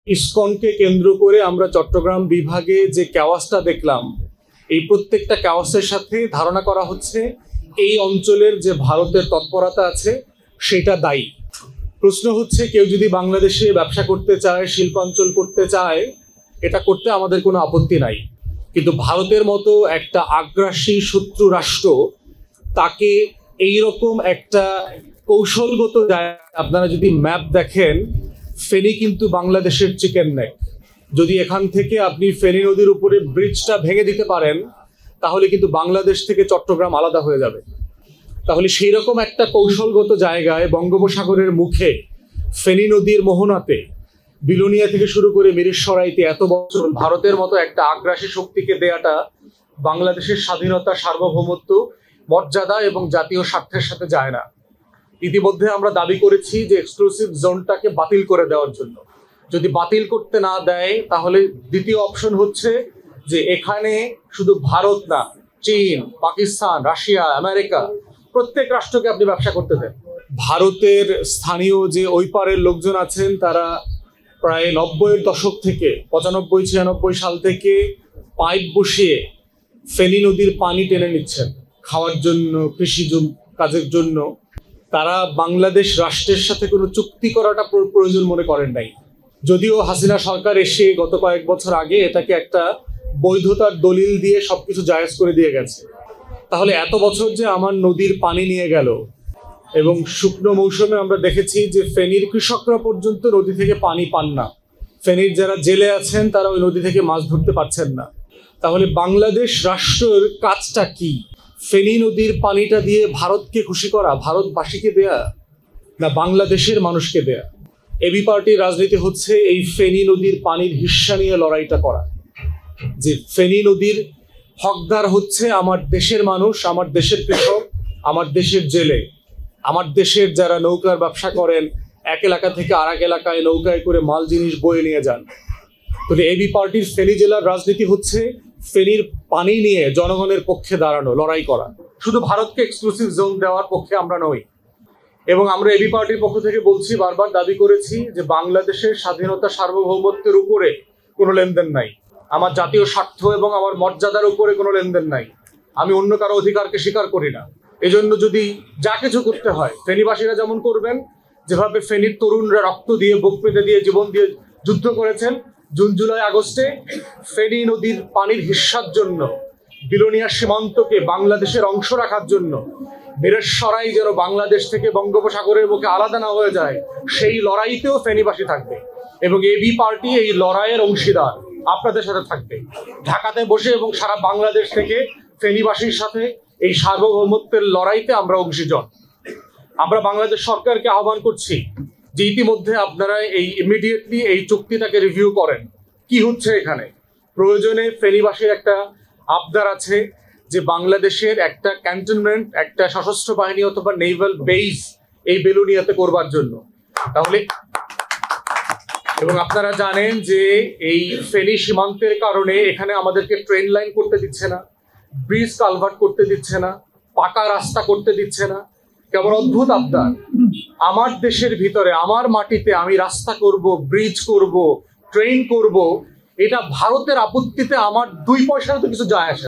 ইসকনকে কেন্দ্র করে আমরা চট্টগ্রাম বিভাগে যে ক্যাওয়াসটা দেখলাম, এই প্রত্যেকটা ক্যাওয়াসের সাথে ধারণা করা হচ্ছে এই অঞ্চলের যে ভারতের তৎপরতা আছে সেটা দায়ী। প্রশ্ন হচ্ছে, কেউ যদি বাংলাদেশে ব্যবসা করতে চায়, শিল্পাঞ্চল করতে চায়, এটা করতে আমাদের কোনো আপত্তি নাই। কিন্তু ভারতের মতো একটা আগ্রাসী শত্রু রাষ্ট্র তাকে এইরকম একটা কৌশলগত জায়গা, আপনারা যদি ম্যাপ দেখেন, ফেনী কিন্তু বাংলাদেশের চিকেন নেক। যদি এখান থেকে আপনি ফেনী নদীর উপরে ব্রিজটা ভেঙে দিতে পারেন, তাহলে কিন্তু বাংলাদেশ থেকে চট্টগ্রাম আলাদা হয়ে যাবে। তাহলে সেই রকম একটা কৌশলগত জায়গায় বঙ্গোপসাগরের মুখে ফেনী নদীর মোহনাতে, বিলোনিয়া থেকে শুরু করে মিরসরাইতে এত বছর ভারতের মতো একটা আগ্রাসী শক্তিকে দেয়াটা বাংলাদেশের স্বাধীনতা, সার্বভৌমত্ব, মর্যাদা এবং জাতীয় স্বার্থের সাথে যায় না। ইতিমধ্যে আমরা দাবি করেছি যে এক্সক্লুসিভ জোনটাকে বাতিল করে দেওয়ার জন্য। যদি বাতিল করতে না দেয়, তাহলে দ্বিতীয় অপশন হচ্ছে যে এখানে শুধু ভারত না, চীন, পাকিস্তান, রাশিয়া, আমেরিকা, প্রত্যেক রাষ্ট্রকে আপনি ব্যবসা করতে দেন। ভারতের স্থানীয় যে ওই পারের লোকজন আছেন, তারা প্রায় 90-এর দশক থেকে 95-96 সাল থেকে পাইপ বসিয়ে ফেনী নদীর পানি টেনে নিচ্ছেন খাওয়ার জন্য, কৃষি কাজের জন্য। তারা বাংলাদেশ রাষ্ট্রের সাথে কোনো চুক্তি করাটা প্রয়োজন মনে করেন নাই। যদিও হাসিনা সরকার এসে গত কয়েক বছর আগে এটাকে একটা বৈধতার দলিল দিয়ে সবকিছু জায়েজ করে দিয়ে গেছে। তাহলে এত বছর যে আমার নদীর পানি নিয়ে গেল, এবং শুকনো মৌসুমে আমরা দেখেছি যে ফেনীর কৃষকরা পর্যন্ত নদী থেকে পানি পান না। ফেনীর যারা জেলে আছেন তারা ওই নদী থেকে মাছ ধরতে পারছেন না। তাহলে বাংলাদেশ রাষ্ট্রের কাজটা কি? ফেনী নদীর পানিটা দিয়ে ভারতকে খুশি করা, ভারতবাসীকে দেয়া, না বাংলাদেশের মানুষকে দেয়া? এবি পার্টির রাজনীতি হচ্ছে এই ফেনী নদীর পানির হিস্সা নিয়ে লড়াইটা করা, যে ফেনী নদীর হকদার হচ্ছে আমার দেশের মানুষ, আমার দেশের কৃষক, আমার দেশের জেলে, আমার দেশের যারা নৌকার ব্যবসা করেন, এক এলাকা থেকে আর এক এলাকায় নৌকায় করে মাল জিনিস বয়ে নিয়ে যান। তো এবি পার্টির ফেনী জেলার রাজনীতি হচ্ছে ফেনীর পানি নিয়ে জনগণের পক্ষে দাঁড়ানো, লড়াই করা। শুধু ভারতকে এক্সক্লুসিভ জোন দেওয়ার পক্ষে আমরা নই। এবং আমরা এবি পার্টির পক্ষ থেকে বলছি, বারবার দাবি করেছি যে বাংলাদেশের স্বাধীনতা, সার্বভৌমত্বের উপরে কোনো লেনদেন নাই। আমার জাতীয় স্বার্থ এবং আমার মর্যাদার উপরে কোনো লেনদেন নাই। আমি অন্য কারো অধিকারকে স্বীকার করি না। এজন্য যদি যা কিছু করতে হয়, ফেনীবাসীরা যেমন করবেন, যেভাবে ফেনীর তরুণরা রক্ত দিয়ে, বুক পেতে দিয়ে, জীবন দিয়ে যুদ্ধ করেছেন জুন, জুলাই, আগস্টে, ফেনী নদীর পানির হিস্সার জন্য, বিলোনিয়া সীমান্তকে বাংলাদেশের অংশ রাখার জন্য, মিরসরাই যেন বাংলাদেশ থেকে বঙ্গোপসাগরের মুখে আলাদা না হয়ে যায়, সেই লড়াইতেও ফেনীবাসী থাকবে। এবং এবি পার্টি এই লড়াইয়ের অংশীদার, আপনাদের সাথে থাকবে। ঢাকাতে বসে এবং সারা বাংলাদেশ থেকে ফেনীবাসীর সাথে এই সার্বভৌমত্বের লড়াইতে আমরা অংশীজন। আমরা বাংলাদেশ সরকারকে আহ্বান করছি যে ইতিমধ্যে আপনারা ইমিডিয়েটলি এই চুক্তিটাকে রিভিউ করেন। কি হচ্ছে এখানে? প্রয়োজনে ফেনীবাসীর একটা আবদার আছে যে বাংলাদেশের একটা ক্যান্টনমেন্ট, একটা সশস্ত্র বাহিনী অথবা নেভাল বেস এই বিলোনিয়াতে করবার জন্য। তাহলে, এবং আপনারা জানেন যে এই ফেনী সীমান্তের কারণে এখানে আমাদেরকে ট্রেন লাইন করতে দিচ্ছে না, ব্রিজ কালভার্ট করতে দিচ্ছে না, পাকা রাস্তা করতে দিচ্ছে না। কেমন অদ্ভুত আবদার! আমার দেশের ভিতরে, আমার মাটিতে আমি রাস্তা করব, ব্রিজ করব, ট্রেন করব, এটা ভারতের আপত্তিতে আমার 2 পয়সারও তো কিছু যায় আসে।